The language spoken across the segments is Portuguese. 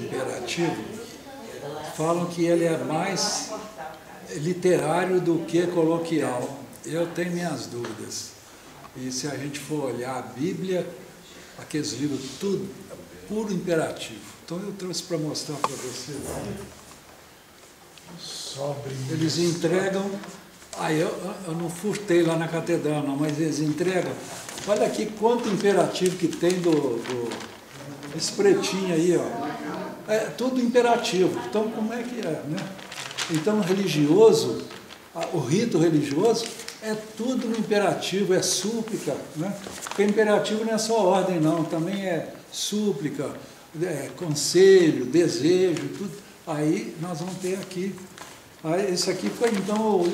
imperativo, falam que ele é mais literário do que coloquial. Eu tenho minhas dúvidas. E se a gente for olhar a Bíblia, aqueles livros, tudo puro imperativo. Então eu trouxe para mostrar para vocês. Eles entregam. Aí eu não furtei lá na catedral, não, mas eles entregam. Olha aqui quanto imperativo que tem esse pretinho aí, ó. É tudo imperativo. Então, como é que é, né? Então, religioso, o rito religioso é tudo no imperativo, é súplica, né? Porque imperativo não é só ordem, não, também é súplica, conselho, desejo, tudo. Aí nós vamos ter aqui. Aí, esse aqui foi, então,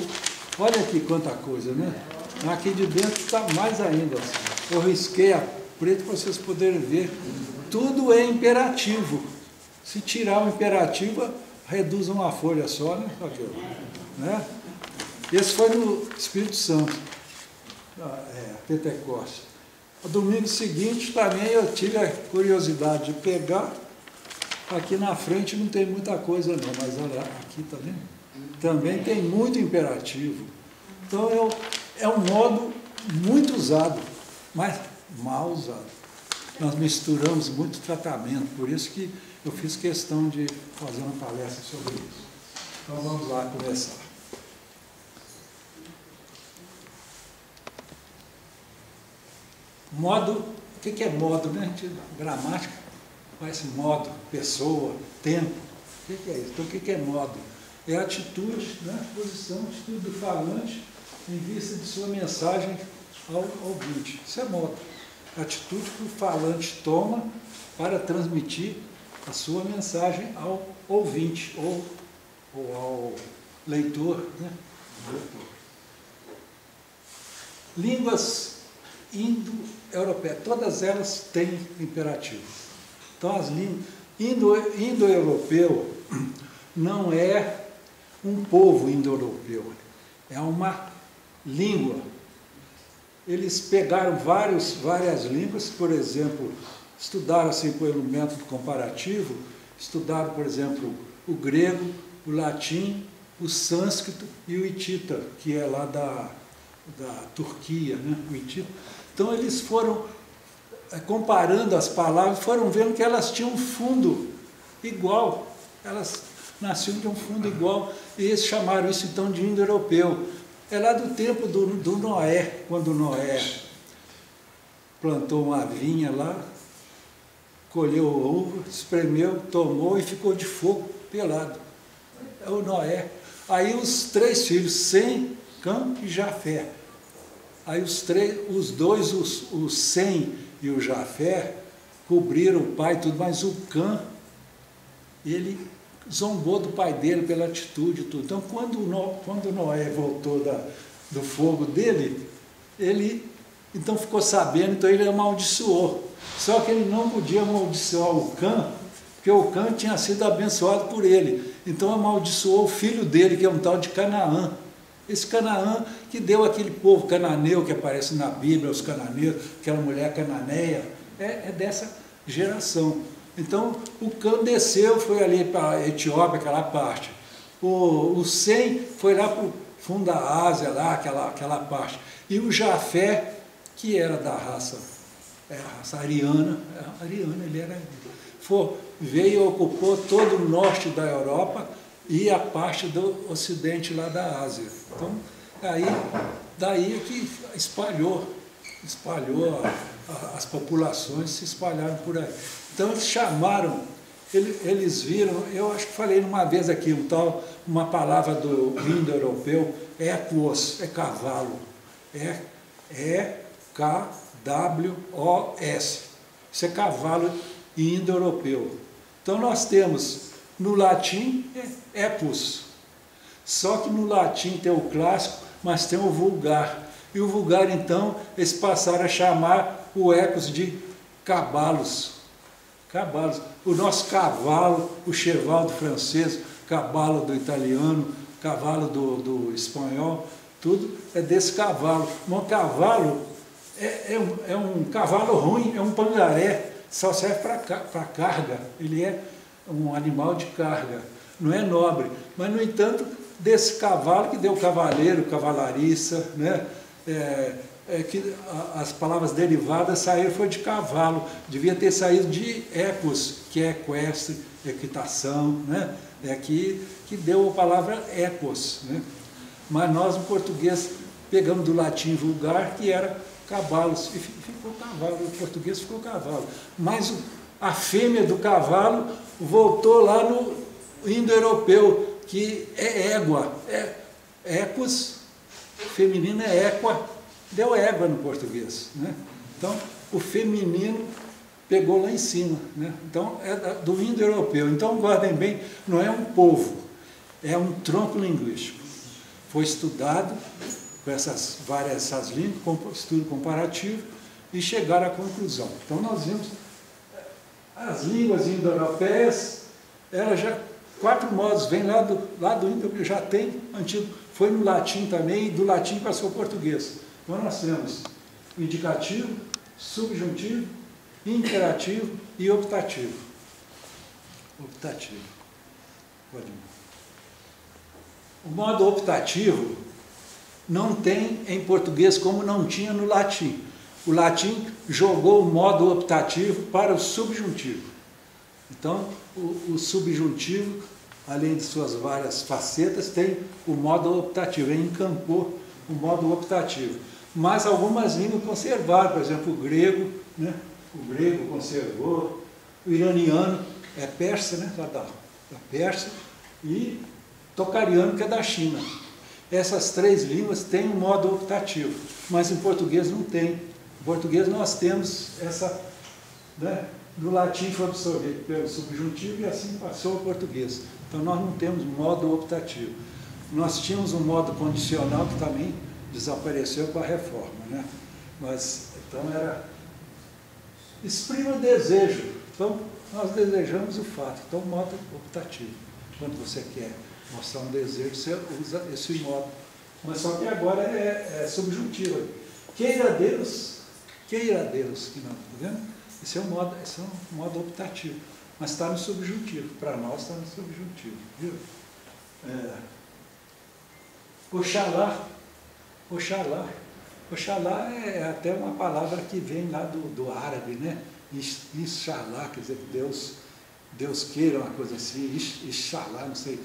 olha aqui quanta coisa, né? Aqui de dentro está mais ainda. Eu risquei a preto para vocês poderem ver. Tudo é imperativo. Se tirar o imperativo, reduz uma folha só, né? Aqui, né? Esse foi no Espírito Santo, Pentecostes. No domingo seguinte também eu tive a curiosidade de pegar. Aqui na frente não tem muita coisa não, mas olha, aqui tá vendo? Também tem muito imperativo. Então é um modo muito usado, mas mal usado. Nós misturamos muito tratamento, por isso que eu fiz questão de fazer uma palestra sobre isso. Então vamos lá começar. Modo, o que é modo, né? Gramática, faz modo, pessoa, tempo. O que é isso? Então o que é modo? É a atitude, né? Posição, atitude do falante em vista de sua mensagem ao ouvinte. Isso é modo. A atitude que o falante toma para transmitir a sua mensagem ao ouvinte ou ao leitor, né? Línguas indo-europeias, todas elas têm imperativo. Então, as línguas indo-europeu não é um povo indo-europeu, é uma língua. Eles pegaram várias línguas, por exemplo, estudaram assim pelo método comparativo, estudaram, por exemplo, o grego, o latim, o sânscrito e o hitita, que é lá da Turquia, né? O hitita. Então eles foram comparando as palavras, foram vendo que elas tinham um fundo igual, elas nasciam de um fundo igual, e eles chamaram isso então de indo-europeu. É lá do tempo do Noé, quando Noé plantou uma vinha lá, colheu uva, espremeu, tomou e ficou de fogo pelado. É o Noé. Aí os 3 filhos, Sem, Cã e Jafé. Aí os dois, o Sem e o Jafé, cobriram o pai e tudo, mas o Cã, ele zombou do pai dele pela atitude e tudo. Então, quando Noé voltou do fogo dele, ele então ficou sabendo, então ele amaldiçoou. Só que ele não podia amaldiçoar o Cã, porque o Cã tinha sido abençoado por ele. Então amaldiçoou o filho dele, que é um tal de Canaã. Esse Canaã que deu aquele povo cananeu que aparece na Bíblia, os cananeus, aquela mulher cananeia, é dessa geração. Então, o Cã desceu, foi ali para a Etiópia, aquela parte. O Sem foi lá para o fundo da Ásia, lá, aquela parte. E o Jafé, que era da raça ariana, ele era... veio e ocupou todo o norte da Europa e a parte do ocidente lá da Ásia. Então, daí é que espalhou as populações, se espalharam por aí. Então eles chamaram, eles viram, eu acho que falei uma vez aqui, uma palavra do indo-europeu, equos, é cavalo, E-K-W-O-S, isso é cavalo indo-europeu. Então nós temos, no latim, epos, só que no latim tem o clássico, mas tem o vulgar. E o vulgar, então, eles passaram a chamar o ecos de cabalos. Cabalos. O nosso cavalo, o cheval do francês, cavalo do italiano, cavalo do espanhol, tudo é desse cavalo. Um cavalo é um cavalo ruim, é um pangaré, só serve para carga. Ele é um animal de carga, não é nobre. Mas, no entanto, desse cavalo que deu cavaleiro, cavalariça, né? Que as palavras derivadas saíram foi de cavalo, devia ter saído de ecos, que é equestre, equitação, né? Que deu a palavra ecos, né? Mas nós, no português, pegamos do latim vulgar, que era cavalos, e ficou cavalo, o português ficou cavalo. Mas a fêmea do cavalo voltou lá no indo-europeu, que é égua, ecos, feminino é équa, deu égua no português, né? Então, o feminino pegou lá em cima, né? Então, é do indo-europeu. Então, guardem bem, não é um povo, é um tronco linguístico. Foi estudado com essas línguas, com estudo comparativo, e chegaram à conclusão. Então, nós vimos as línguas indo-europeias, elas já, 4 modos, vem lá do indo, já tem antigo, foi no latim também, e do latim passou ao português. Então, nós temos o indicativo, subjuntivo, imperativo e optativo. Optativo. Pode ir. O modo optativo não tem em português como não tinha no latim. O latim jogou o modo optativo para o subjuntivo. Então, o subjuntivo, além de suas várias facetas, tem o modo optativo, ele encampou o modo optativo. Mas algumas línguas conservaram, por exemplo, o grego, né? O grego conservou, o iraniano é persa, né? Lá da Pérsia, e tocariano, que é da China. Essas 3 línguas têm um modo optativo, mas em português não tem. Em português nós temos essa, né? Do latim foi absorvido pelo subjuntivo e assim passou ao português. Então nós não temos modo optativo. Nós tínhamos um modo condicional que também desapareceu com a reforma, né? Mas, então era, exprima o desejo. Então, nós desejamos o fato. Então, modo optativo. Quando você quer mostrar um desejo, você usa esse modo. Mas só que agora é subjuntivo. Queira Deus, que não, tá vendo? Esse é um modo optativo. Mas está no subjuntivo. Para nós está no subjuntivo. Viu? Oxalá. Oxalá. Oxalá é até uma palavra que vem lá do árabe, né? Inshallah, quer dizer, Deus queira, uma coisa assim, Inshallah, não sei,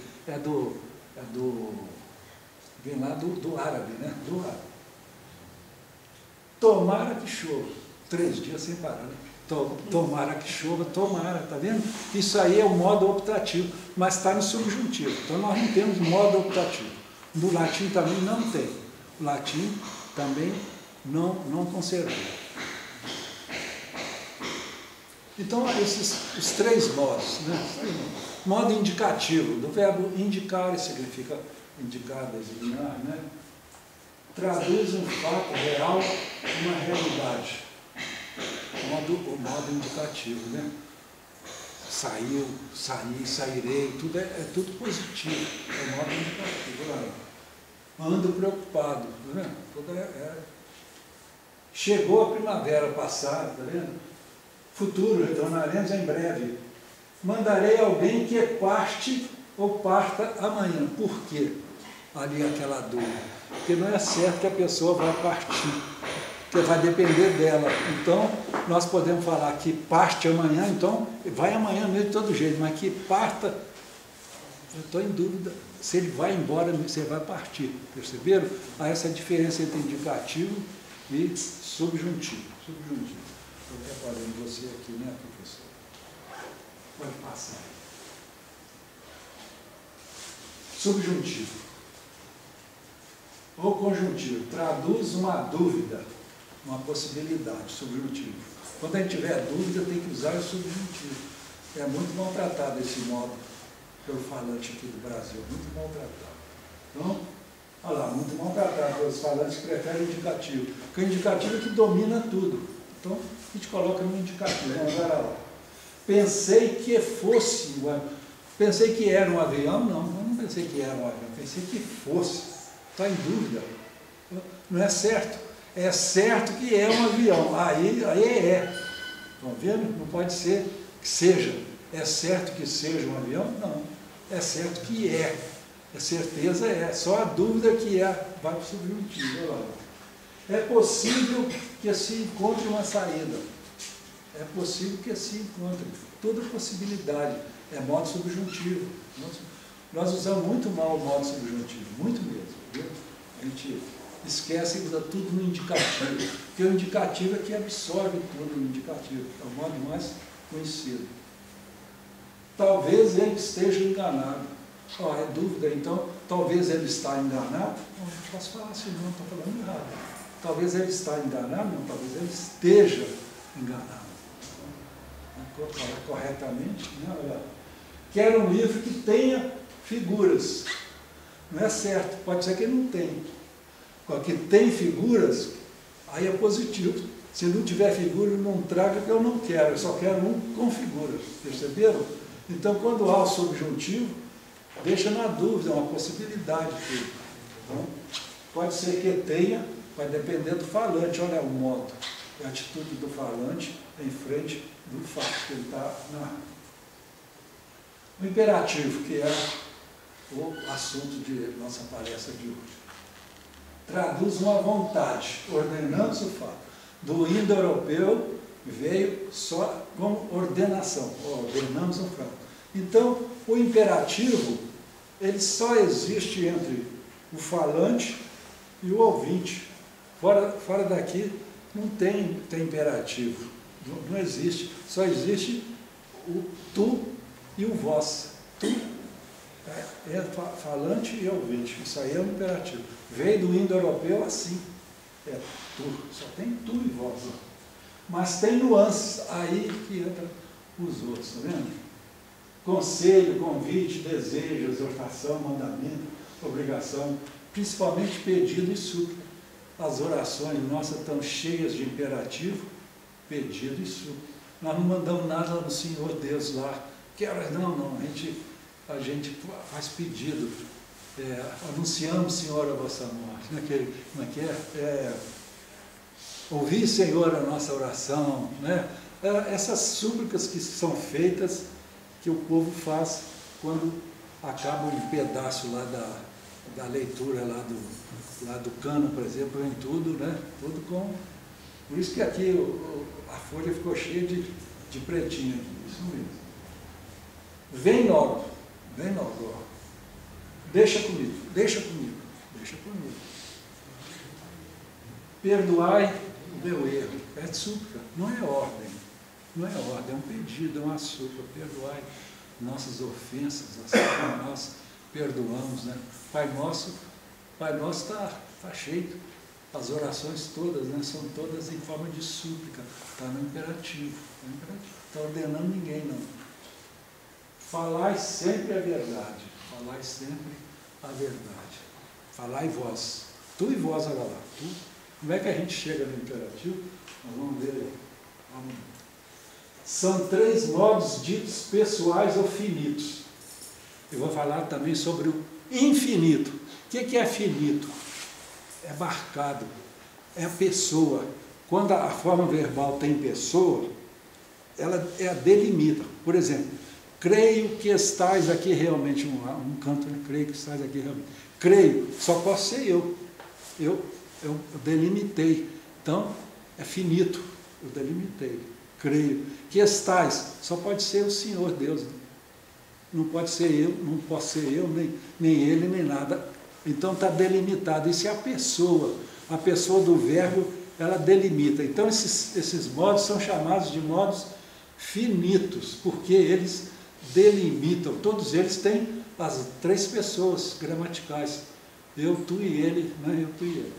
vem lá do árabe, né? Do árabe. Tomara que chova, 3 dias sem parar, né? Tomara que chova, tomara, tá vendo? Isso aí é o modo optativo, mas está no subjuntivo, então nós não temos modo optativo. No latim também não tem, o latim também não conservou. Então, os 3 modos, né? Modo indicativo, do verbo indicar, significa indicar, designar, né? Traduz um fato real uma realidade. O modo indicativo, né? Saiu, saí, sairei, tudo é tudo positivo. É o modo indicativo. Ando preocupado, tá vendo? Chegou a primavera passada, tá vendo? Futuro, retornaremos em breve. Mandarei alguém que parte ou parta amanhã. Por quê? Ali aquela dúvida. Porque não é certo que a pessoa vai partir, porque vai depender dela. Então, nós podemos falar que parte amanhã, então vai amanhã mesmo de todo jeito, mas que parta, eu estou em dúvida se ele vai embora, se ele vai partir. Perceberam? Há essa diferença entre indicativo e subjuntivo. Estou preparando você aqui, né, professor? Pode passar. Subjuntivo. Ou conjuntivo. Traduz uma dúvida, uma possibilidade. Subjuntivo. Quando a gente tiver dúvida, tem que usar o subjuntivo. É muito maltratado esse modo pelo falante aqui do Brasil. Muito maltratado. Então, olha lá, muito maltratado pelos falantes que preferem o indicativo. Porque o indicativo é que domina tudo. Então, a gente coloca no indicativo. Vamos lá. Pensei que fosse, pensei que era um avião, não, eu não pensei que era um avião, pensei que fosse. Está em dúvida. Não é certo. É certo que é um avião. Aí é. Estão vendo? Não pode ser que seja. É certo que seja um avião? Não. É certo que é. A certeza é. Só a dúvida que vai para o subjuntivo. Olha lá. É possível que se encontre uma saída. É possível que se encontre. Toda possibilidade. É modo subjuntivo. Nós usamos muito mal o modo subjuntivo. Muito mesmo. Viu? A gente esquece e usa tudo no indicativo. Porque o indicativo é que absorve tudo no indicativo. É o modo mais conhecido. Talvez ele esteja enganado. É dúvida, então, talvez ele está enganado. Não posso falar assim, não, estou falando errado. Talvez ele está enganado, não, talvez ele esteja enganado. Então, falar corretamente, né? Olha, quero um livro que tenha figuras. Não é certo, pode ser que ele não tenha. Que tem figuras, aí é positivo. Se não tiver figura, não traga, que eu não quero, eu só quero um com figuras. Perceberam? Então, quando há o subjuntivo, deixa na dúvida, é uma possibilidade. Então, pode ser que tenha, vai depender do falante. Olha o modo, a atitude do falante em frente do fato que ele está narrando. O imperativo, que é o assunto de nossa palestra de hoje. Traduz uma vontade, ordenando-se o fato. Do indo-europeu veio só como ordenação, ordenamos o fato. Então, o imperativo, ele só existe entre o falante e o ouvinte. Fora daqui não tem imperativo, não existe. Só existe o tu e o vós. Tu é falante e ouvinte, isso aí é um imperativo. Veio do indo-europeu assim, é tu, só tem tu e vós. Mas tem nuances, aí que entra os outros, tá vendo? Conselho, convite, desejo, exortação, mandamento, obrigação, principalmente pedido e súplica. As orações nossas estão cheias de imperativo, pedido e súplica. Nós não mandamos nada no Senhor Deus lá. Não, a gente faz pedido. Anunciamos, Senhor, a vossa morte. Como é que é? Ouvir, Senhor, a nossa oração. Né? Essas súplicas que são feitas, que o povo faz quando acaba um pedaço lá da leitura lá do cano, por exemplo, em tudo, né? Tudo com... Por isso que aqui a folha ficou cheia de pretinho aqui, isso mesmo. Vem logo, ó. Deixa comigo. Perdoai o meu erro. É súplica, não é ordem. Não é ordem, é um pedido, é uma súplica. Perdoai nossas ofensas, assim como nós perdoamos, né? Pai Nosso está cheio. As orações todas, né, são todas em forma de súplica. Está no imperativo. Não está ordenando ninguém, não. Falai sempre a verdade. Falai sempre a verdade. Falai vós. Tu e vós, olha lá. Tu. Como é que a gente chega no imperativo? Nós vamos ver aí. São 3 modos ditos pessoais ou finitos. Eu vou falar também sobre o infinito. O que é finito? É marcado. É a pessoa. Quando a forma verbal tem pessoa, ela delimita. Por exemplo, creio que estás aqui realmente, um canto, né? Creio que estás aqui realmente. Creio, só posso ser eu. Eu delimitei. Então, é finito. Eu delimitei. Creio. Que estás, só pode ser o Senhor Deus. Não pode ser eu, não posso ser eu, nem ele, nem nada. Então está delimitado. Isso é a pessoa do verbo, ela delimita. Então esses modos são chamados de modos finitos, porque eles delimitam. Todos eles têm as 3 pessoas gramaticais. Eu, tu e ele, né? Eu, tu e ele.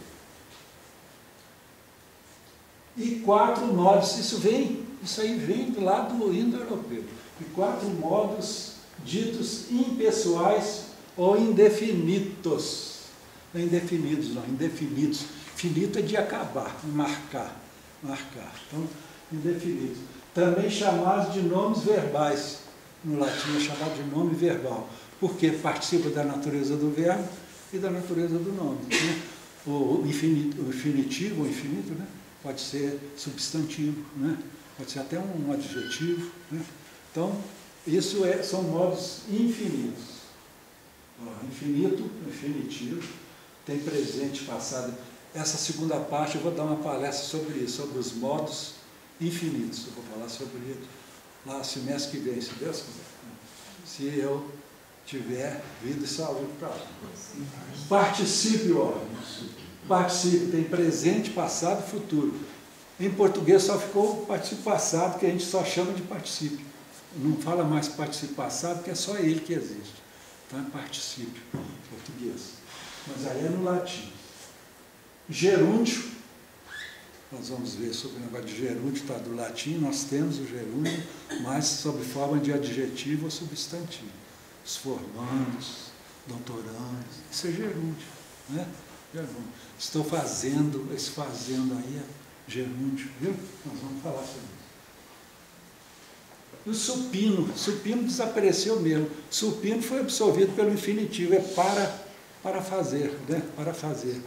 E 4 modos, isso aí vem do lado do indo-europeu. E 4 modos ditos impessoais ou indefinidos. Não é indefinidos, não, indefinidos. Finito é de acabar, marcar. Então, indefinidos. Também chamados de nomes verbais. No latim é chamado de nome verbal, porque participa da natureza do verbo e da natureza do nome. Né? O infinitivo, o infinito, né? Pode ser substantivo, né? Pode ser até um adjetivo. Né? Então, Isso são modos infinitos. Ó, infinito, infinitivo, tem presente, passado. Essa segunda parte eu vou dar uma palestra sobre isso, sobre os modos infinitos. Eu vou falar sobre isso lá semestre que vem, se Deus quiser. Se eu tiver vida e saúde para lá. Particípio, ó. Particípio tem presente, passado e futuro. Em português só ficou o particípio passado, que a gente só chama de particípio. Não fala mais particípio passado, porque é só ele que existe. Então é particípio em português. Mas aí é no latim. Gerúndio, nós vamos ver sobre o negócio de gerúndio, está do latim, nós temos o gerúndio, mas sob forma de adjetivo ou substantivo. Os formandos, doutorandos, isso é gerúndio, né? Gerúndio. Estou fazendo, esse fazendo aí é gerúndio, viu? Nós vamos falar sobre isso. E o supino desapareceu mesmo. Supino foi absorvido pelo infinitivo, é para fazer, né? Para fazer,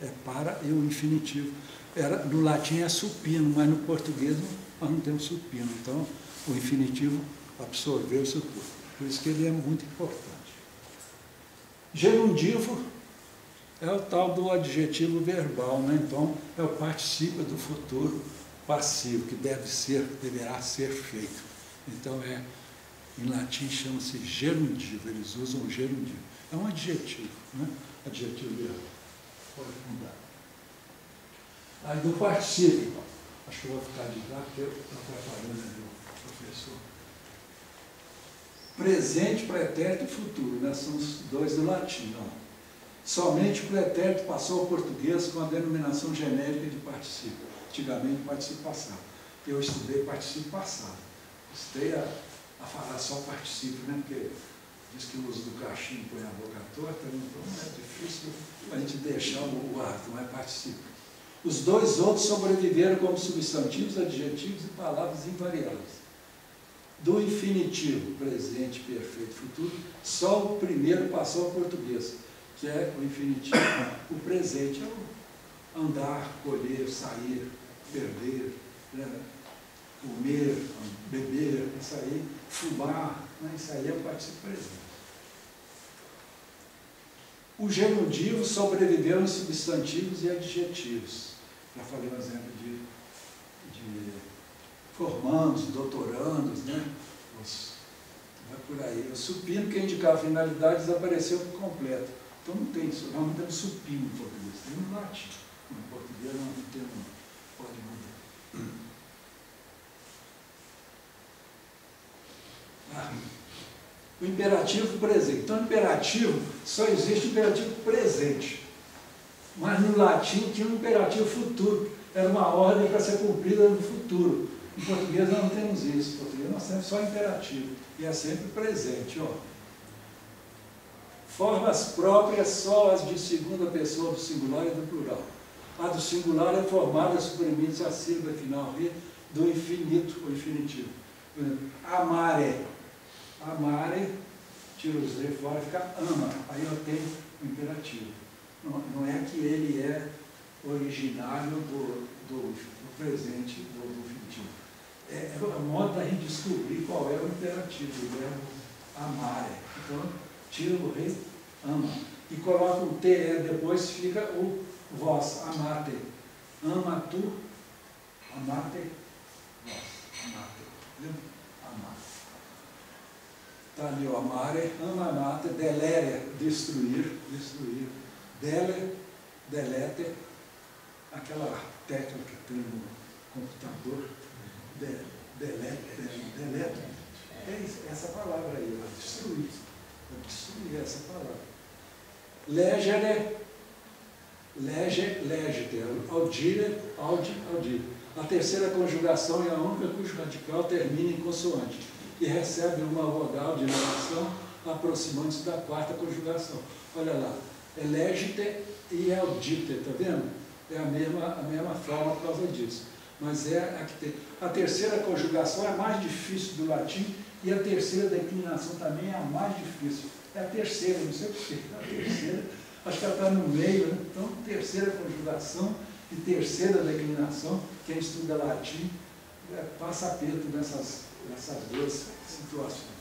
é para e o infinitivo. No latim é supino, mas no português nós não temos supino. Então, o infinitivo absorveu isso tudo. Por isso que ele é muito importante. Gerundivo é o tal do adjetivo verbal, né? Então, é o particípio do futuro passivo, que deverá ser feito. Então, em latim chama-se gerundivo, eles usam o gerundivo. É um adjetivo, né? Adjetivo verbal. Pode mudar. Aí do particípio, acho que eu vou ficar de lá, porque eu estou atrapalhando ali o professor. Presente, pretérito e futuro, né? São os dois do latim. Ó. Somente o pretérito passou ao português com a denominação genérica de particípio. Antigamente, particípio passado. Eu estudei particípio passado. Estudei a falar só particípio, né? Porque diz que o uso do cachimbo põe a boca torta, então é difícil a gente deixar o hábito, mas particípio. Os dois outros sobreviveram como substantivos, adjetivos e palavras invariáveis. Do infinitivo, presente, perfeito, futuro, só o primeiro passou ao português, que é o infinitivo. O presente é o andar, colher, sair, perder, né? Comer, beber, isso aí, fumar, né? Isso aí é o particípio presente. O gerundivo sobreviveu em substantivos e adjetivos. Já falei um exemplo de formandos, doutorandos, né? Vai por aí. O supino, que indicava finalidade, desapareceu por completo. Então não tem isso, nós não temos supino em português, tem no latim. Em português não tem, pode mudar. O imperativo presente. Então, o imperativo, só existe o imperativo presente. Mas no latim tinha um imperativo futuro. Era uma ordem para ser cumprida no futuro. Em português nós não temos isso. Em português nós temos só imperativo. E é sempre presente. Ó. Formas próprias só as de segunda pessoa do singular e do plural. A do singular é formada suprimindo-se a sílaba final do infinito ou infinitivo. Por exemplo, amare. Amare, tira o Z fora, fica ama. Aí eu tenho o imperativo. Não é que ele é originário do presente, do infinitivo. É a modo da gente descobrir qual é o imperativo, o verbo amare. Então, tira o rei, ama. E coloca o TE depois, fica o vós, amate. Ama tu, amate, vós. Amate. Viu? Amate. Está ali o amare, ama, amate, delere, destruir, dele, delete, aquela técnica que tem no computador, delete, é essa palavra aí, destruir essa palavra. Legere, legite, audire, audire. A terceira conjugação é a única cujo radical termina em consoante e recebe uma vogal de negação aproximando-se da quarta conjugação. Olha lá, é legite e audite, está vendo? É a mesma forma por causa disso. Mas é a que tem. A terceira conjugação é a mais difícil do latim e a terceira declinação também é a mais difícil. É a terceira, não sei porquê. A terceira, acho que ela está no meio, né? Então, terceira conjugação e terceira declinação, quem estuda latim passa aperto essas duas situações.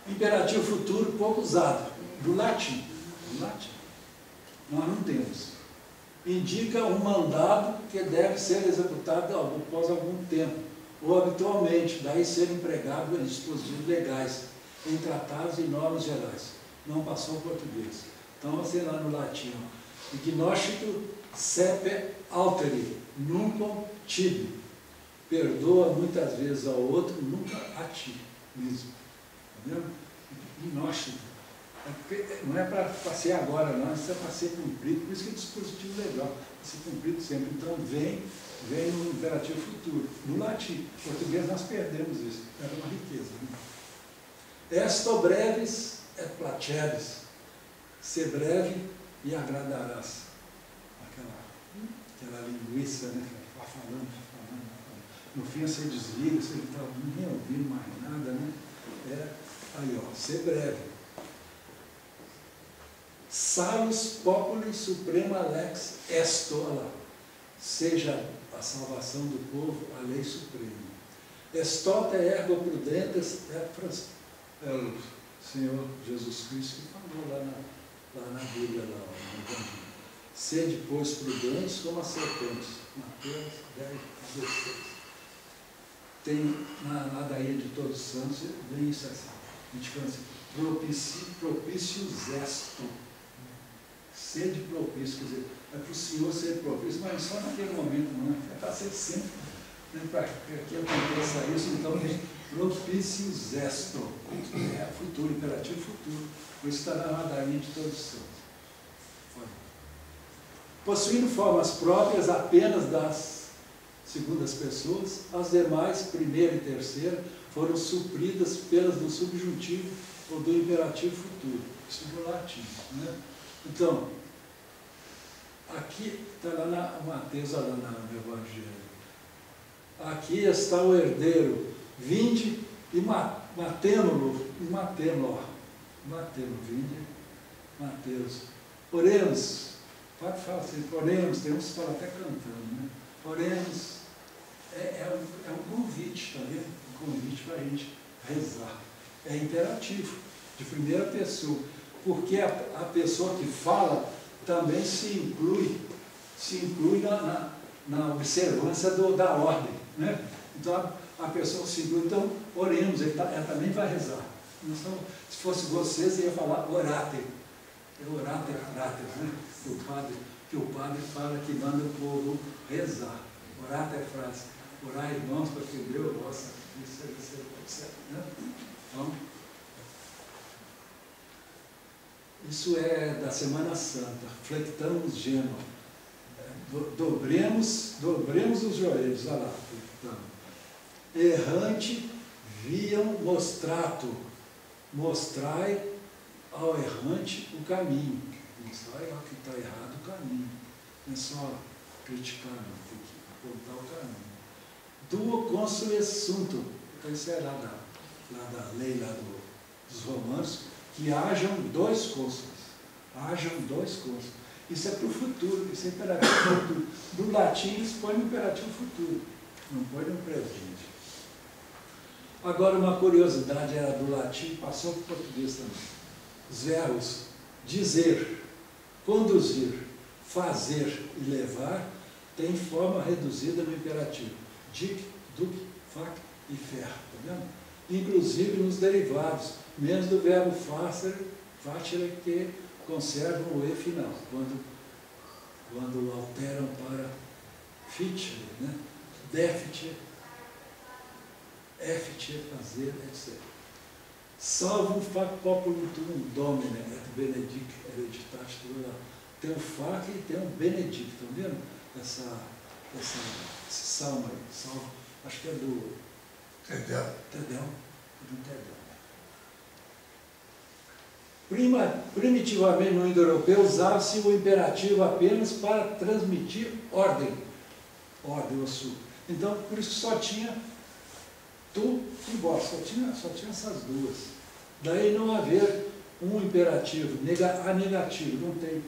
Imperativo futuro pouco usado, do latim. Do latim. Nós não temos. Indica um mandado que deve ser executado após algum tempo, ou habitualmente, daí ser empregado em dispositivos legais, em tratados e normas gerais. Não passou ao português. Então, você lá no latim, ignoscito sepe alteri, nunquam tibi. Perdoa muitas vezes ao outro, nunca a ti mesmo. Entendeu? Ignócito. Não é para ser agora, não, isso é para ser cumprido, por isso que é dispositivo legal, para ser cumprido sempre. Então, vem no imperativo futuro, no latim. Em português nós perdemos isso, era uma riqueza. Né? Esto breves et placeres, ser breve e agradarás. Aquela linguiça, né? Vai falando. No fim você desliga, você não está nem ouvindo mais nada, né? Aí, ó, ser breve. Salus populi suprema lex esto, olha lá. Seja a salvação do povo a lei suprema. Estote ergo prudentes é o Senhor Jesus Cristo que falou lá na Bíblia, lá no Evangelho. Sede, pois, prudentes como as serpentes. Mateus 10, 16. Tem na ladainha de Todos os Santos, vem isso assim. A gente fala assim, propícios esto. Sede propício, quer dizer, é para o Senhor ser propício, mas só naquele momento, não é para ser sempre, né, para que aconteça isso, então tem propícios esto, é futuro, imperativo futuro, por isso está na ladainha de Todos os Santos. Possuindo formas próprias apenas das segundas pessoas, as demais, primeira e terceira, foram supridas pelas do subjuntivo ou do imperativo futuro, isso no latim, né? Então, aqui está lá na Mateus, lá no Evangelho. Aqui está o herdeiro, vinde e matemo-lo, vinde, Mateus. Oremos, pode falar assim, oremos, temos que falar até cantando, né? Oremos, é um convite, tá vendo? Um convite para a gente rezar. É imperativo, de primeira pessoa. Porque a pessoa que fala também se inclui na observância da ordem. Né? Então, a pessoa se inclui. Então, oremos, ela também vai rezar. Então, se fosse você, você ia falar orater. É orater frater, né? Que o padre fala que manda o povo rezar. Orater frater. Orar, irmãos, para que Deus possa. Né? Então, isso é da Semana Santa, flectamos gênero, dobremos os joelhos, olha lá, flectando. Errante viam mostrato, mostrai ao errante o caminho, mostrai ao que está errado o caminho, não é só criticar, não, tem que apontar o caminho. Duo consuessunto, então isso é lá da lei lá dos romanos, que hajam dois cônsules. Isso é para o futuro, isso é imperativo futuro. Do latim, eles põem no imperativo futuro, não põe no presente. Agora, uma curiosidade era do latim, passou para o português também. Os verbos dizer, conduzir, fazer e levar têm forma reduzida no imperativo. Dic, duc, fac e fer, tá vendo? Inclusive nos derivados, menos do verbo facere, que conservam o E final, quando alteram para ficere, né? Deficere, efficere, fazer, etc. Salvo fac populum tuum domine, et benedic hereditate, tem um fac e tem um benedic, estão vendo? Esse salmo aí, salvo, acho que é do Tedel. Primitivamente no indo-europeu usava-se o imperativo apenas para transmitir ordem ou sul. Então, por isso só tinha tu e vós, só tinha essas duas. Daí não haver um imperativo, a negativo, não tem.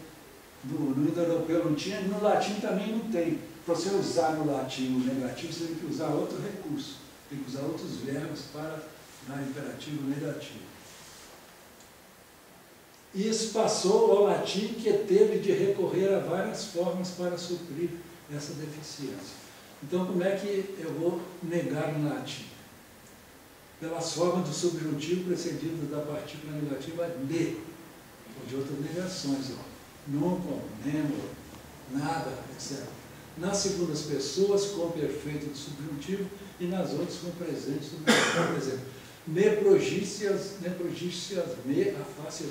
No indo-europeu não tinha, no latim também não tem. para você usar no latim o negativo, você tem que usar outro recurso, tem que usar outros verbos para dar imperativo negativo. Isso passou ao latim, que teve de recorrer a várias formas para suprir essa deficiência. Então, como é que eu vou negar no latim? Pelas formas do subjuntivo precedido da partícula negativa de, ou de outras negações, nunca, nemo, nada, etc. Nas segundas pessoas, com o perfeito do subjuntivo, e nas outras, com o presente do negativo. Por exemplo, neprogícias, me afaste,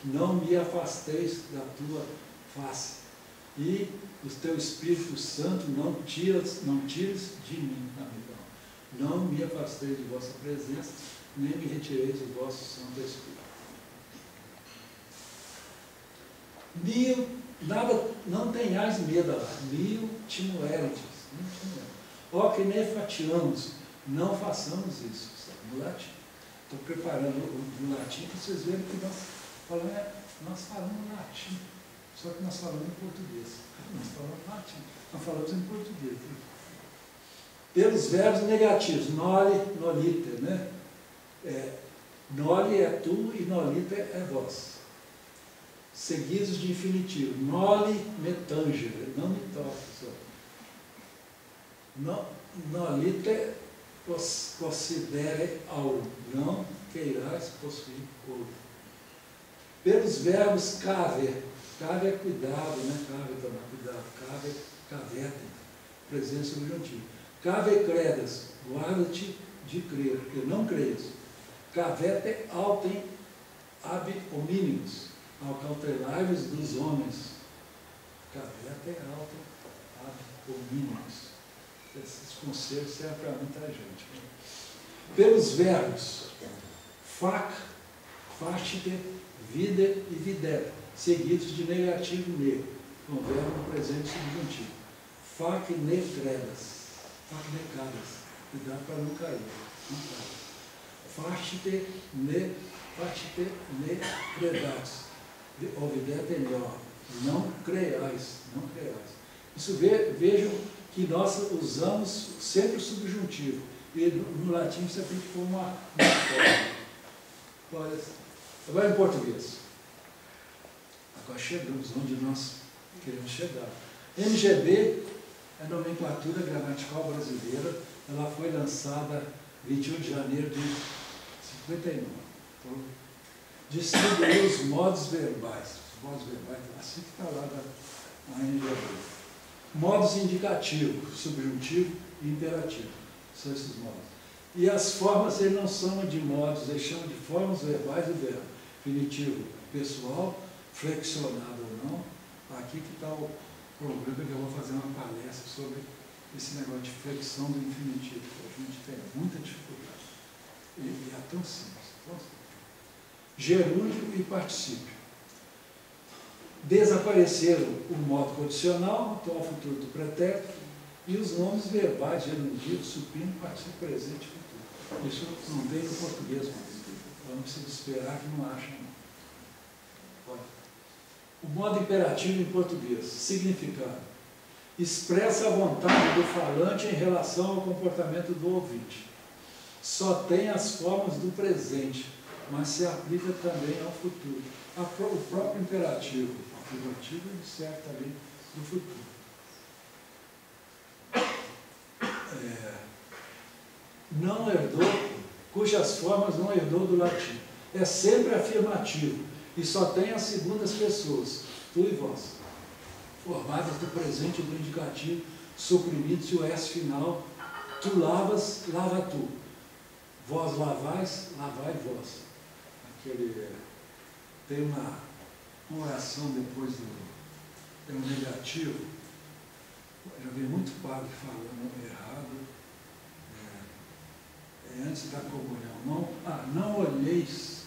não me afasteis da tua face. E o teu Espírito Santo não tires de mim. Não me afasteis de vossa presença, nem me retireis do vosso Santo Espírito. Não tenhais medo lá. Mil timoerites. Ó que nefatiamos. Não façamos isso. No latim. Estou preparando no latim para vocês verem que nós falamos latim. Só que nós falamos em português. Nós falamos latim. Nós falamos em português. Pelos verbos negativos, noli, nolite, né? Noli é tu e nolite é vós. Seguidos de infinitivo. Noli me tangere, não me toque. Nolite considere auro, não queirais possuir ouro. Pelos verbos cave é cuidado, né? Cave é tomar cuidado. Cavete, presença subjuntiva. Cave credas, guarda-te de crer, porque não creias. Cavete autem ab hominimus, acautelai-vos dos homens. Cavete autem ab hominimus. Esses conselhos servem para muita gente. Né? Pelos verbos fac, facite, vide e videre, seguidos de negativo ne, com o verbo presente subjuntivo. Fac ne credas. Facinecadas, cuidado para não cair. Facite ne credas, ovidete melhor, não creiais. Isso vejam que nós usamos sempre o subjuntivo, e no latim você tem que pôr uma forma. Agora em português. Agora chegamos onde nós queremos chegar. MGB é a nomenclatura gramatical brasileira, ela foi lançada 21 de janeiro de 59. Então, distribuiu os modos verbais. Os modos verbais, assim que está lá na NGB. Modos indicativos, subjuntivo e imperativo. São esses modos. E as formas, eles não chamam de modos, eles chamam de formas verbais do verbo. Infinitivo pessoal, flexionado ou não. Aqui que está o problema, que eu vou fazer uma palestra sobre esse negócio de flexão do infinitivo, que a gente tem muita dificuldade. E é tão simples. Gerúndio e particípio. Desapareceram o modo condicional, atual, futuro do pretérito, e os nomes verbais, gerundivo, supino, particípio presente e futuro. Isso não tem no português, mas não precisa esperar que não acha. O modo imperativo em português, significado. Expressa a vontade do falante em relação ao comportamento do ouvinte. Só tem as formas do presente, mas se aplica também ao futuro. O próprio imperativo afirmativo serve também do futuro. Não herdou, cujas formas não herdou do latim. É sempre afirmativo e só tem as segundas pessoas, tu e vós, formadas do presente e do indicativo, suprimido-se o S final, tu lavas, lava tu, vós lavais, lavai vós. Tem uma oração depois do negativo, já vi muito padre falando errado, antes da comunhão, não olheis.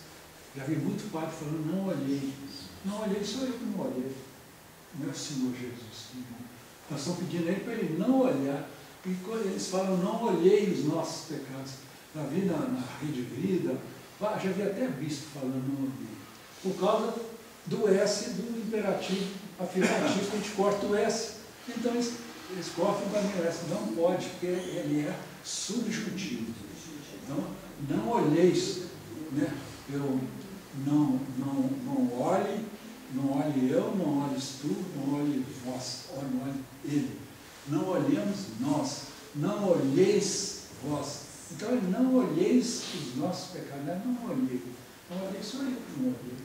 Já vi muito padre falando, não olhei. Não olhei, sou eu que não olhei. Não é o Senhor Jesus. Nós estamos pedindo a Ele para Ele não olhar. E quando eles falam, não olhei os nossos pecados. Já vi na Rede Vida, já vi até bispo falando, não olhei. Por causa do S do imperativo afirmativo, que a gente corta o S. Então, esse corpo não pode, porque ele é subjuntivo. Então, não olheis, né? Eu não olhe, não olhe eu, não olhes tu, não olhe vós, não olhe ele. Não olhemos nós, não olheis vós. Então, não olheis os nossos pecados, não olhei. Não olhei, só eu não olhei.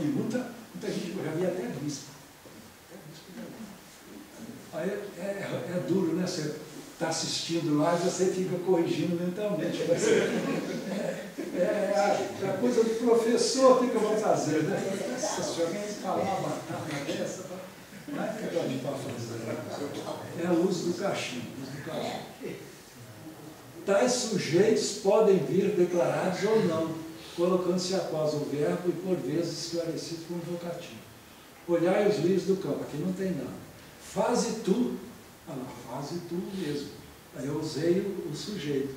E muita gente já via até bispo. Aí é duro, né? Você está assistindo lá e você fica corrigindo mentalmente. É a coisa do professor que eu vou fazer, né? Se alguém falar uma batata dessa, não é que pode fazer. É o uso do cachimbo. Tais sujeitos podem vir declarados ou não, colocando-se após o verbo e por vezes esclarecido com o vocativo. Olhai os lírios do campo, aqui não tem nada. Faze tu, faze tu mesmo. Aí eu usei o sujeito.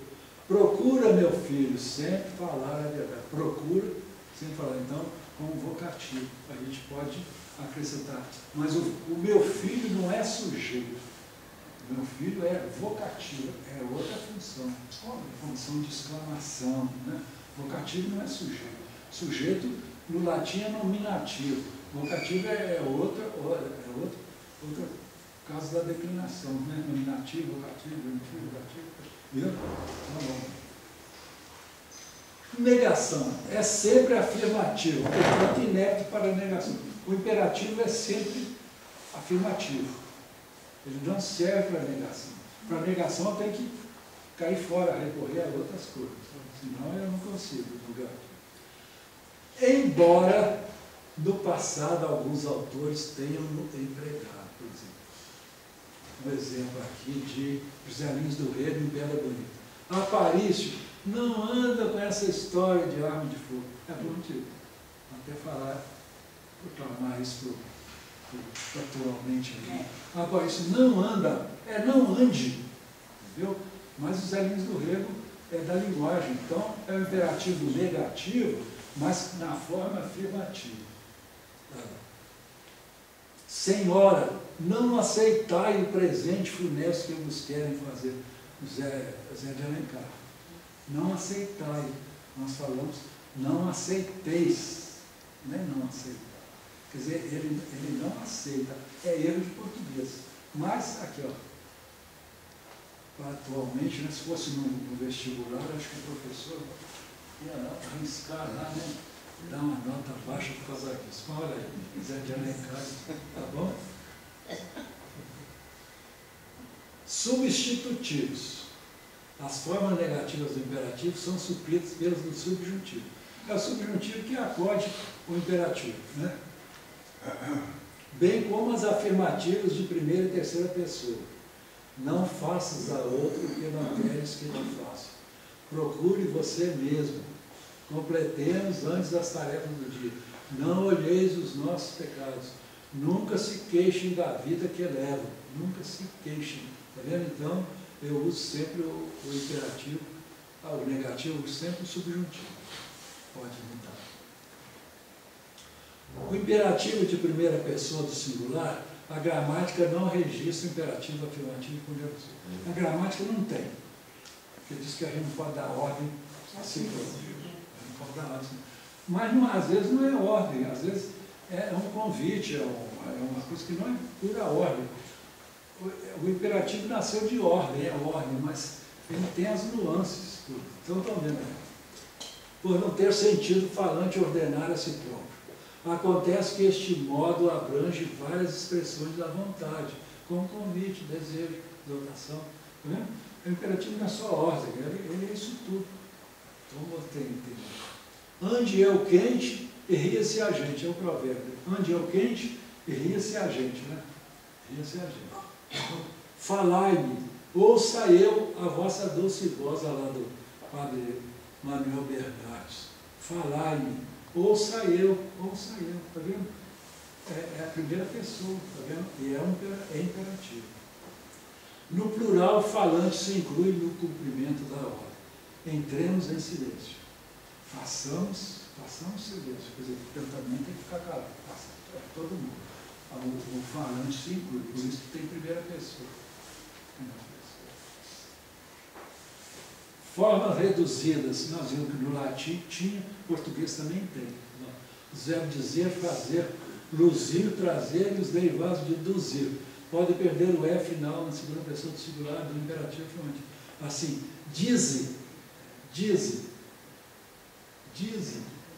Procura, meu filho, sempre falar a verdade. Procura, sempre falar. Então, como vocativo, a gente pode acrescentar. Mas o meu filho não é sujeito. O meu filho é vocativo, é outra função. Função de exclamação, né? Vocativo não é sujeito. Sujeito, no latim, é nominativo. Vocativo é outra caso da declinação, né? Nominativo, vocativo, genitivo, dativo. Viu? Tá bom. Negação é sempre afirmativo, portanto inepto para a negação. O imperativo é sempre afirmativo. Ele não serve para a negação. Para a negação eu tenho que cair fora, recorrer a outras coisas. Senão eu não consigo julgar. Embora no passado alguns autores tenham empregado, por exemplo. Um exemplo aqui de José Lins do Rego em Pedra Bonita. Aparício não anda com essa história de arma de fogo. É por motivo. Até falar, proclamar isso atualmente aqui. Aparício não anda, não ande, entendeu? Mas José Lins do Rego é da linguagem. Então, é um imperativo negativo, mas na forma afirmativa. Senhora, não aceitai o presente funesto que vos querem fazer. Zé de Alencar. Não aceitai. Nós falamos, não aceiteis. Não é não aceitar. Quer dizer, ele não aceita. É erro de português. Mas, aqui, ó. Atualmente, né, se fosse no vestibular, acho que o professor ia arriscar lá, né? Dar uma nota baixa por causa disso. Olha aí, Zé de Alencar, tá bom? Substitutivos. As formas negativas do imperativo são supridas pelos do subjuntivo. É o subjuntivo que acode o imperativo, né? Bem como as afirmativas de primeira e terceira pessoa. Não faças a outro o que não queres que te faça. Procure você mesmo. Completemos antes das tarefas do dia. Não olheis os nossos pecados. Nunca se queixem da vida que levam. Nunca se queixem. Está vendo? Então, eu uso sempre o imperativo, o negativo, eu uso sempre o subjuntivo. Pode mudar. O imperativo de primeira pessoa do singular, a gramática não registra o imperativo afirmativo com conjuntivo. A gramática não tem. Porque diz que a gente não pode dar ordem assim. Mas às vezes não é ordem, às vezes é um convite, é uma coisa que não é pura ordem. O imperativo nasceu de ordem, é ordem, mas ele tem as nuances. Então estão vendo aí. Por não ter sentido falante ordenar a si próprio. Acontece que este modo abrange várias expressões da vontade, como convite, desejo, exortação. Tá vendo? O imperativo não é só ordem, ele é isso tudo. Então tem entender. Ande eu quente e ria-se a gente, é o provérbio. Ande eu quente e ria-se a gente, né? Ria-se a gente. Falai-me, ouça eu a vossa doce voz, lá do Padre Manuel Bernardes. Falai-me, ouça eu, tá vendo? É a primeira pessoa, tá vendo? E é imperativo. No plural, falante se inclui no cumprimento da ordem. Entremos em silêncio. Façamos silêncio. Quer dizer, eu também tenho que ficar calado. Todo mundo. o falante se inclui, por isso que tem primeira pessoa. Formas reduzidas, nós vimos que no latim tinha, português também tem. Os verbos dizer, fazer, luzir, trazer e os derivados de duzir. Pode perder o E final na segunda pessoa do singular do imperativo afirmativo. Assim, dize,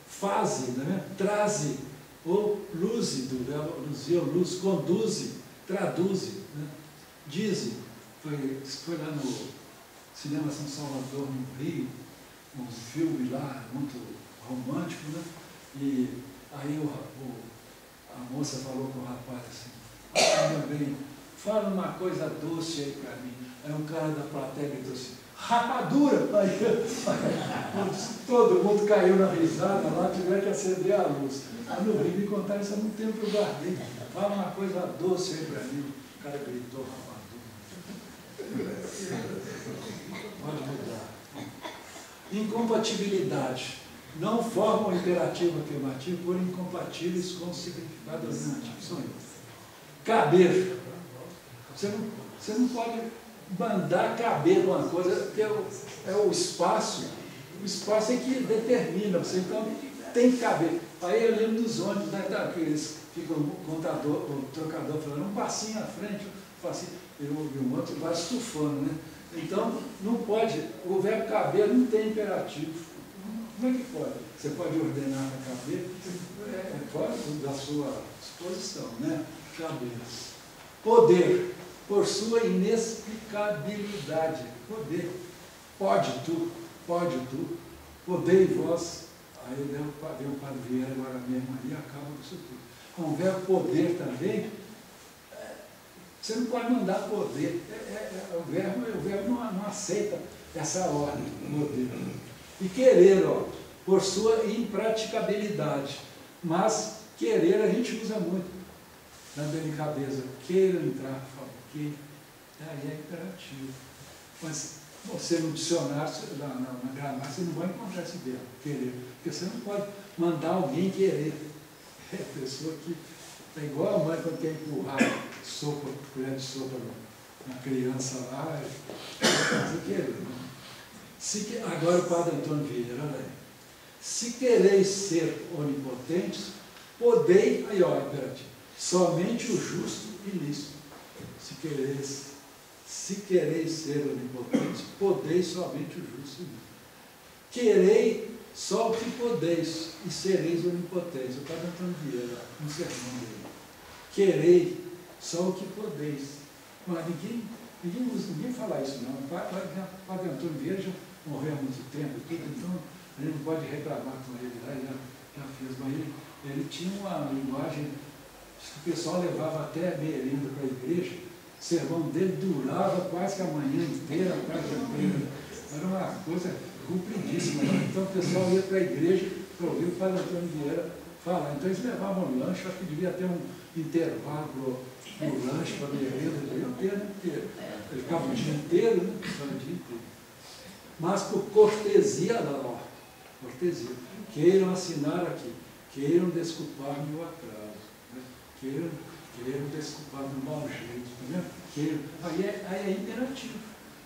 faze, né? Traze, ou luze, do verbo luzir, ou luz, conduze, traduze. Né? Dize, foi lá no Cinema São Salvador, no Rio, um filme lá muito romântico, né? E aí a moça falou com o rapaz assim, meu bem, fala uma coisa doce aí para mim. Aí um cara da plateia gritou assim, rapadura! Aí, todo mundo caiu na risada lá, tiveram que acender a luz. Aí no Rio me contaram isso há muito tempo, eu guardei. Fala uma coisa doce aí para mim. O cara gritou, rapadura. Pode mudar. Incompatibilidade. Não formam o imperativo afirmativo por incompatíveis com o significado dominativo. Caber. Você não pode mandar caber uma coisa, que é o espaço é que determina, você então tem que caber. Aí eu lembro dos ônibus, né, que eles ficam o trocador falando, um passinho à frente, um passinho, e o outro vai estufando, né? Então, não pode, o verbo caber não tem imperativo. Como é que pode? Você pode ordenar para caber, fora da sua disposição, né? Caber. Poder, por sua inexplicabilidade. Poder. Pode tu, podei vós. Aí veio o Padre Vieira agora mesmo ali e acaba com isso tudo. Com o verbo poder também, você não pode mandar poder. O verbo não aceita essa ordem, poder. E querer, por sua impraticabilidade. Mas querer a gente usa muito na delicadeza. Queira entrar, por favor. Queira. Aí é imperativo. Mas você no dicionário, na gramática, você não vai encontrar esse verbo, querer. Porque você não pode mandar alguém querer. É a pessoa que é igual a mãe quando quer empurrar colher de sopa na criança lá, fazer querer. Agora o Padre Antônio Vieira, olha aí. Se quereis ser onipotentes, podei, aí ó, imperativo, somente o justo e lícito. Se quereis ser onipotentes, podeis somente o justo e lícito. Querei só o que podeis, e sereis onipotentes. O Padre Antônio Vieira, no sermão dele. Querei só o que podeis. Mas ninguém fala isso, não. O Padre Antônio Vieira já morreu há muito tempo, então a gente não pode reclamar com ele lá, ele já fez, mas ele tinha uma linguagem que o pessoal levava até merenda para a igreja, o sermão dele durava quase que a manhã inteira, a tarde inteira, era uma coisa compridíssima, então o pessoal ia para a igreja para ouvir o Padre Antônio Vieira falar, então eles levavam lanche, acho que devia ter um intervalo no lanche para a merenda, inteiro. Ele ficava o dia inteiro, né? Ficava o dia inteiro. Mas por cortesia, cortesia, queiram assinar aqui, queiram desculpar-me o atraso, né? queiram desculpar meu mau jeito, tá vendo? Aí é imperativo,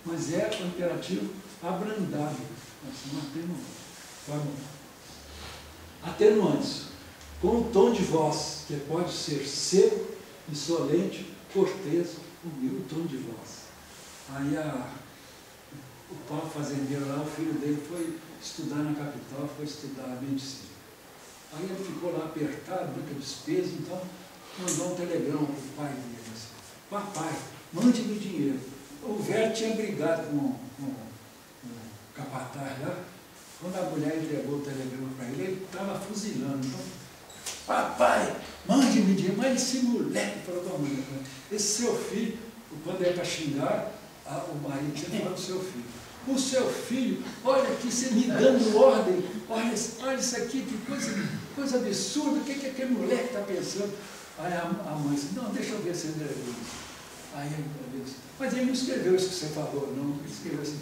mas é um imperativo abrandado, assim, atenuantes, com um tom de voz, que pode ser seco, insolente, cortês, humilde, o tom de voz. Aí o Paulo fazendeiro lá, o filho dele foi estudar na capital, foi estudar medicina. Aí ele ficou lá apertado, muita despesa, então mandou um telegrama para o pai dele assim, papai, mande-me dinheiro. O velho tinha brigado com o capataz lá, quando a mulher entregou o telegrama para ele, ele estava fuzilando. Então, papai, mande-me dinheiro. Mas esse moleque falou para a mulher, esse seu filho, quando é para xingar, o marido tinha falado do seu filho. O seu filho, olha aqui, você me dando ordem, olha isso aqui, que coisa absurda, o que aquele moleque está pensando? Aí a mãe disse, não, deixa eu ver se ele escreveu isso. Aí ele disse, mas ele não escreveu isso que você falou, não, ele escreveu assim,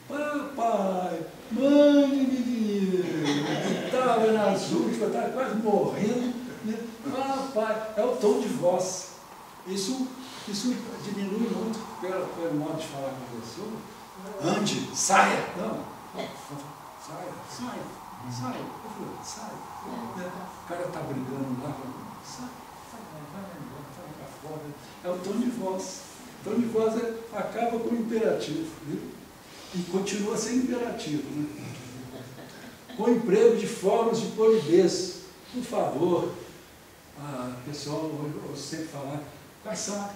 papai, mande-me dinheiro. Estava nas últimas, estava quase morrendo, Né? Ah, pai, é o tom de voz. Isso diminui muito pelo modo de falar com a pessoa. Ande, saia. Não. Saia. Eu falei, sai. O cara está brigando lá. Sai, vai para fora. É o tom de voz. O tom de voz acaba com o imperativo. Viu? E continua sendo imperativo. Né? Com emprego de formas de polidez. Por favor, pessoal, eu sempre falar,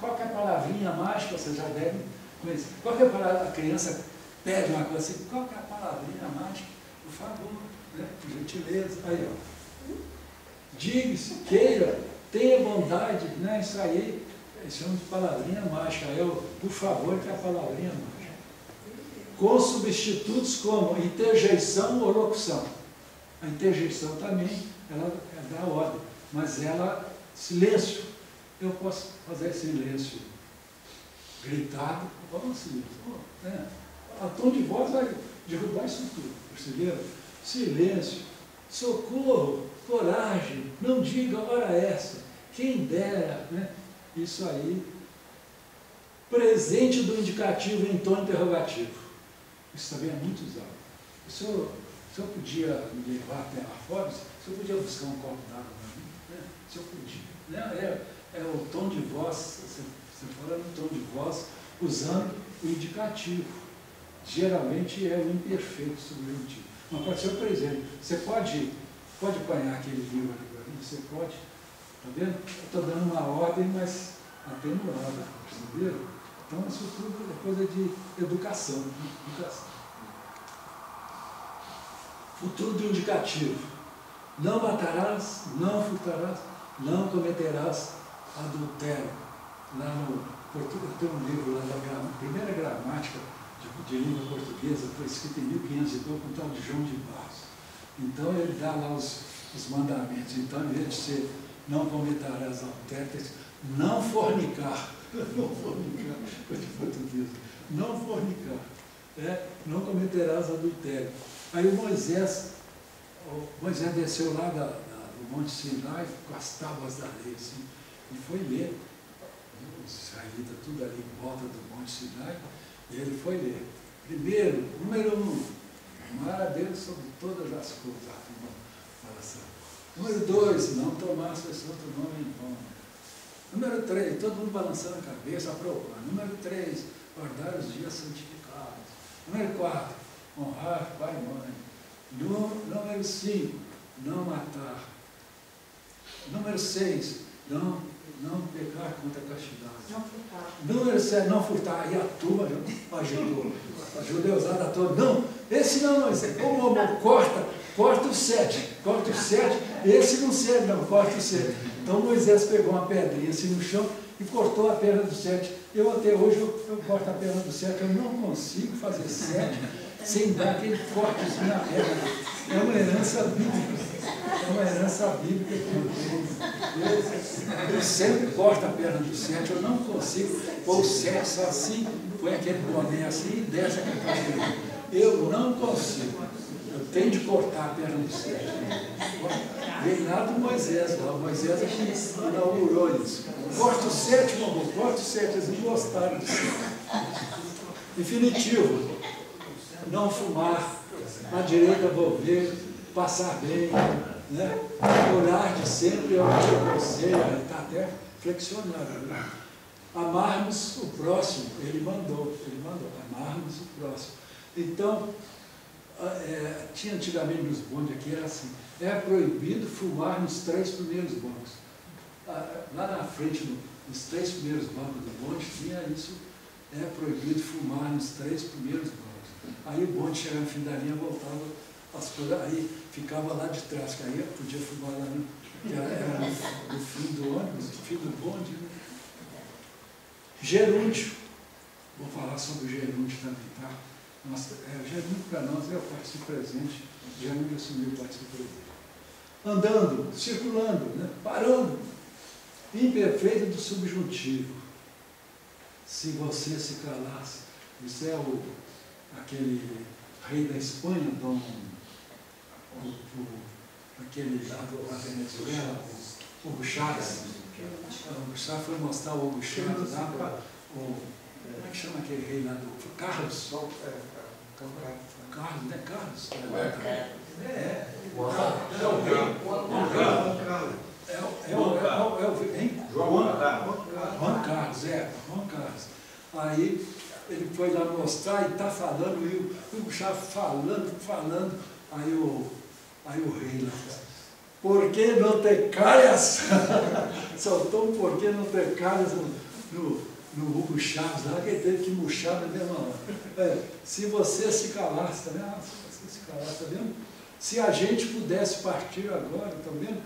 qual que é a palavrinha mágica, vocês já devem conhecer. Qual que é a palavra, a criança pede uma coisa assim, qual que é a palavrinha mágica? Por favor, né? Por gentileza. Aí, ó. Diga-se, queira, tenha bondade, né? Isso aí, chama de palavrinha mágica. Por favor, que é a palavrinha mágica. Com substitutos como interjeição ou locução. A interjeição também, ela é da ordem, mas ela, silêncio, eu posso fazer silêncio gritado, vamos silêncio. Né? A tom de voz vai derrubar isso tudo, perceberam? Silêncio, socorro, coragem, não diga hora essa, quem dera, né? Isso aí. Presente do indicativo em tom interrogativo. Isso também é muito usado. Se eu podia me levar até lá fora, se eu podia buscar um copo d'água para mim, né? Se eu podia. Né? É o tom de voz, você fala no tom de voz, usando o indicativo. Geralmente é o imperfeito subjuntivo. Mas pode ser o presente. Você pode apanhar aquele livro ali para mim? Você pode. Está vendo? Eu estou dando uma ordem, mas atenuada. Perceberam? Então isso tudo é coisa de educação. Né? Educação. Futuro do indicativo. Não matarás, não furtarás, não cometerás adultério. Lá no português, tem um livro lá da primeira gramática de língua portuguesa, foi escrito em 1500 e pouco, com o tal de João de Barros. Então ele dá lá os mandamentos. Então, em vez de ser não cometerás adultério, não fornicar. Não fornicar, coisa de português. Não fornicar. Não cometerás adultério. Aí Moisés desceu lá do Monte Sinai com as tábuas da lei, assim, e foi ler. Os israelitas tudo ali em volta do Monte Sinai, e ele foi ler. Primeiro, número 1, amar a Deus sobre todas as coisas. Número 2, não tomar as pessoas do nome em vão. Número 3, todo mundo balançando a cabeça, aprovando. Número 3, guardar os dias santificados. Número 4, honrar pai e mãe. Número 5, não matar. Número 6, não pecar contra a castidade. Não furtar. Número 7, não furtar. Aí a turma ajudou. A judeusada toda. Não, esse não, corta o 7. Corta o 7, esse não serve, não, corta o 7. Então Moisés pegou uma pedrinha assim no chão e cortou a perna do 7. Eu até hoje eu corto a perna do 7, eu não consigo fazer 7 sem dar aquele cortezinho na perna. É uma herança bíblica. É uma herança bíblica que eu tenho. Eu sempre corto a perna do 7, eu não consigo pôr o 7 só assim, põe aquele boné assim e desce aquele cabelo. Eu não consigo. Eu tenho de cortar a perna do 7. Vem lá do Moisés, lá. O Moisés é que inaugurou isso. Corta o 7, meu amor, corta o 7, eles não gostaram disso. Definitivo. Não fumar, à direita volver, passar bem, né? Orar de sempre, eu aconselho, está até flexionado. Né? Amarmos o próximo, ele mandou, amarmos o próximo. Então, tinha antigamente nos bondes aqui, era assim, é proibido fumar nos 3 primeiros bancos. Lá na frente, nos 3 primeiros bancos do bonde, tinha isso, é proibido fumar nos 3 primeiros bancos. Aí o bonde chegava no fim da linha, voltava as coisas, aí ficava lá de trás, que aí podia fumar lá era no fim do ônibus, no fim do bonde. Né? Gerúndio. Vou falar sobre o gerúndio também, tá? Gerúndio para nós é o participo presente, gerúndio assumiu o participo presente. Andando, circulando, né? Parando. Imperfeito do subjuntivo. Se você se calasse, isso é aquele rei da Espanha, aquele lá da Venezuela, Hugo Chávez. O Hugo Chávez foi mostrar o Hugo Chávez lá para o... Como é que chama aquele rei lá do... Carlos. Carlos, né? Carlos. Juan Carlos, Juan Carlos. Aí ele foi lá mostrar e está falando, e o Hugo Chávez falando, aí o rei lá, por que não ter calhas? Soltou um por que não ter calhas no Hugo Chávez, lá que ele teve que murchar na mesma hora. Se você se calasse, tá vendo? Se você se calasse, tá vendo? Se a gente pudesse partir agora, tá vendo?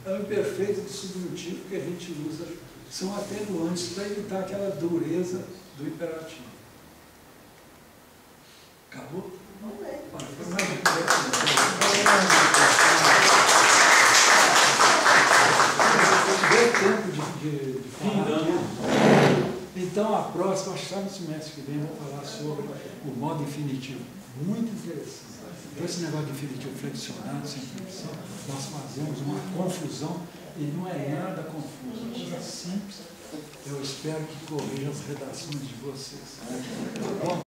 É o imperfeito do subjuntivo que a gente usa, são atenuantes para evitar aquela dureza do imperativo. Acabou? Não é. Foi mais de deu tempo de falar aqui. Então, a próxima, acho que no semestre que vem, eu vou falar sobre o modo infinitivo. Muito interessante. Então, esse negócio de infinitivo flexionado, sem flexão, nós fazemos uma confusão e não é nada confuso, é coisa simples. Eu espero que corrija as redações de vocês. Tá bom?